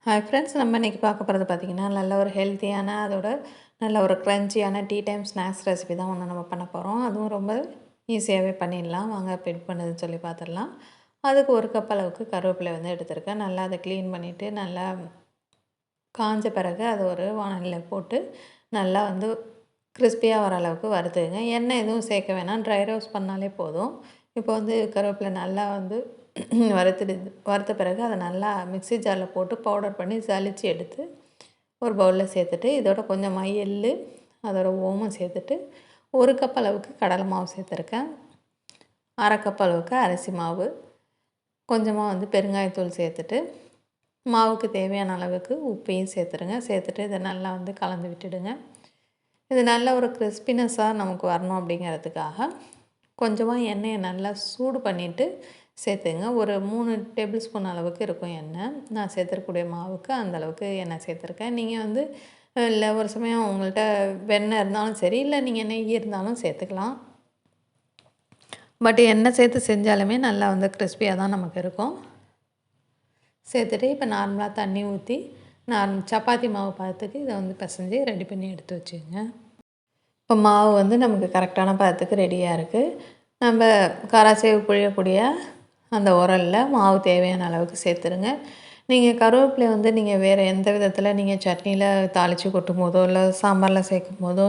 Hi friends, நம்ம இன்றைக்கி பார்க்க போகிறது பார்த்திங்கன்னா நல்ல ஒரு ஹெல்த்தியான அதோட நல்ல ஒரு க்ரன்ச்சியான டீ டைம் ஸ்நாக்ஸ் ரெசிபி தான் ஒன்று நம்ம பண்ண போகிறோம். அதுவும் ரொம்ப ஈஸியாகவே பண்ணிடலாம். வாங்க எப்படி பண்ணுறதுன்னு சொல்லி பார்த்துடலாம். அதுக்கு ஒரு கப் அளவுக்கு கருவேப்பிலை வந்து எடுத்துருக்கேன். நல்லா அதை க்ளீன் பண்ணிவிட்டு நல்லா காஞ்ச பிறகு அதை ஒரு வானலியில் போட்டு நல்லா வந்து கிறிஸ்பியாக வர அளவுக்கு வறுத்துங்க. எண்ணெய் எதுவும் சேர்க்க வேணாம், ட்ரை ரோஸ்ட் பண்ணாலே போதும். இப்போ வந்து கருவேப்பிலை நல்லா வந்து வறுத்த பிறகு அதை நல்லா மிக்ஸி ஜாரில் போட்டு பவுடர் பண்ணி சலித்து எடுத்து ஒரு பவுலில் சேர்த்துட்டு இதோட கொஞ்சம் எள் அதோட ஓமம் சேர்த்துட்டு ஒரு கப் அளவுக்கு கடலை மாவு சேர்த்துருக்கேன். அரை கப் அளவுக்கு அரிசி மாவு, கொஞ்சமாக வந்து பெருங்காயத்தூள் சேர்த்துட்டு மாவுக்கு தேவையான அளவுக்கு உப்பையும் சேர்த்துருங்க. சேர்த்துட்டு இதை நல்லா வந்து கலந்து விட்டுடுங்க. இது நல்ல ஒரு கிறிஸ்பினஸ்ஸாக நமக்கு வரணும் அப்படிங்கிறதுக்காக கொஞ்சமாக எண்ணெயை நல்லா சூடு பண்ணிவிட்டு சேர்த்துங்க. ஒரு 3 டேபிள் ஸ்பூன் அளவுக்கு இருக்கும் எண்ணெய். நான் சேர்த்துருக்கக்கூடிய மாவுக்கு அந்தளவுக்கு எண்ணெய் சேர்த்துருக்கேன். நீங்கள் வந்து இல்லை ஒரு சமயம் உங்கள்கிட்ட வெண்ணெய் இருந்தாலும் சரி, இல்லை நீங்கள் நெய் இருந்தாலும் சேர்த்துக்கலாம். பட் எண்ணெய் சேர்த்து செஞ்சாலுமே நல்லா வந்து கிறிஸ்பியாக தான் நமக்கு இருக்கும். சேர்த்துட்டு இப்போ நார்மலாக தண்ணி ஊற்றி சப்பாத்தி மாவு பதத்துக்கு இதை வந்து பிசைஞ்சு ரெடி பண்ணி எடுத்து வச்சுக்கோங்க. இப்போ மாவு வந்து நமக்கு கரெக்டான பதத்துக்கு ரெடியாக இருக்குது. நம்ம கராசேவு புழியக்கூடிய அந்த உரலில் மாவு தேவையான அளவுக்கு சேர்த்துருங்க. நீங்கள் கருவேப்பிலை வந்து நீங்கள் வேறு எந்த விதத்தில் நீங்கள் சட்னியில் தாளித்து கொட்டும் போதோ இல்லை சாம்பாரில் சேர்க்கும் போதோ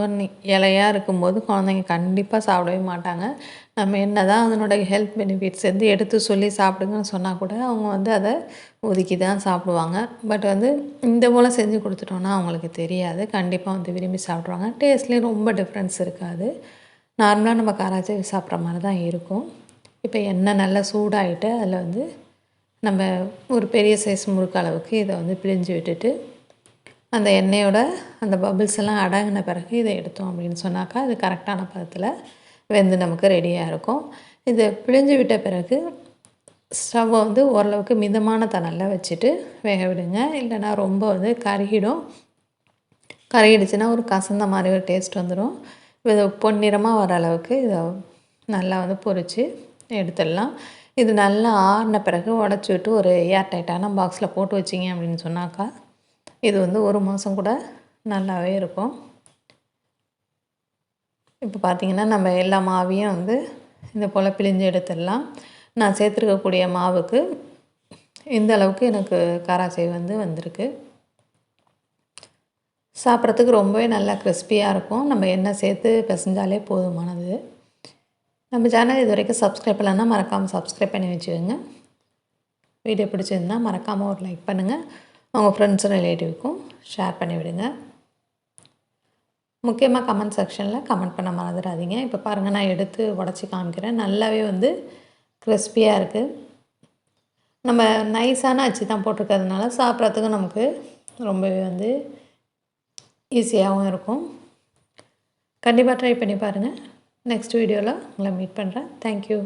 இலையாக இருக்கும்போது குழந்தைங்க கண்டிப்பாக சாப்பிடவே மாட்டாங்க. நம்ம என்ன தான் அதனுடைய ஹெல்த் பெனிஃபிட்ஸ் வந்து எடுத்து சொல்லி சாப்பிடுங்கன்னு சொன்னால் கூட அவங்க வந்து அதை ஒதுக்கி தான் சாப்பிடுவாங்க. பட் வந்து இந்த போல் செஞ்சு கொடுத்துட்டோன்னா அவங்களுக்கு தெரியாது. கண்டிப்பாக வந்து விரும்பி சாப்பிடுவாங்க. டேஸ்ட்லேயும் ரொம்ப டிஃப்ரென்ஸ் இருக்காது. நார்மலாக நம்ம கராச்சேவி சாப்பிட்ற மாதிரி தான் இருக்கும். இப்போ எண்ணெய் நல்லா சூடாகிட்டு அதில் வந்து நம்ம ஒரு பெரிய சைஸ் முறுக்கு அளவுக்கு இதை வந்து பிழிஞ்சு விட்டுட்டு அந்த எண்ணெயோட அந்த பபிள்ஸ் எல்லாம் அடங்கின பிறகு இதை எடுத்தோம் அப்படின்னு சொன்னாக்கா அது கரெக்டான பதத்தில் வெந்து நமக்கு ரெடியாக இருக்கும். இதை பிழிஞ்சு விட்ட பிறகு ஸ்டவ்வை வந்து ஓரளவுக்கு மிதமான தணலில் வச்சுட்டு வேக விடுங்க. இல்லைனா ரொம்ப வந்து கருகிடுச்சுன்னா ஒரு கசந்த மாதிரி ஒரு டேஸ்ட் வந்துடும். இதை பொன்னிறமாக வர அளவுக்கு இதை நல்லா வந்து பொரித்து எடுத்துடலாம். இது நல்லா ஆறின பிறகு உடச்சி விட்டு ஒரு ஏர் டைட்டான பாக்ஸில் போட்டு வச்சிங்க அப்படின்னு சொன்னாக்கா இது வந்து 1 மாதம் கூட நல்லாவே இருக்கும். இப்போ பார்த்திங்கன்னா நம்ம எல்லா மாவையும் வந்து இந்த போல் பிழிஞ்சு எடுத்துடலாம். நான் சேர்த்துருக்கக்கூடிய மாவுக்கு இந்த அளவுக்கு எனக்கு கராசேவு வந்து வந்திருக்கு. சாப்பிட்றதுக்கு ரொம்பவே நல்லா கிறிஸ்பியாக இருக்கும். நம்ம எண்ணெய் சேர்த்து பிசைஞ்சாலே போதுமானது. நம்ம சேனல் இது வரைக்கும் சப்ஸ்கிரைப் பண்ணலன்னா மறக்காமல் சப்ஸ்கிரைப் பண்ணி வச்சுக்கோங்க. வீடியோ பிடிச்சிருந்தா மறக்காமல் ஒரு லைக் பண்ணுங்கள். உங்கள் ஃப்ரெண்ட்ஸும் ரிலேட்டிவ்க்கும் ஷேர் பண்ணி விடுங்க. முக்கியமாக கமெண்ட் செக்ஷனில் கமெண்ட் பண்ண மறந்துடாதீங்க. இப்போ பாருங்கள், நான் எடுத்து உடச்சி காமிக்கிறேன். நல்லாவே வந்து கிறிஸ்பியாக இருக்குது. நம்ம நைஸான அச்சு தான் போட்டிருக்கிறதுனால சாப்பிட்றதுக்கும் நமக்கு ரொம்பவே வந்து ஈஸியாகவும் இருக்கும். கண்டிப்பாக ட்ரை பண்ணி பாருங்கள். நெக்ஸ்ட் வீடியோவில் உங்களை மீட் பண்ணுறேன். தேங்க்யூ.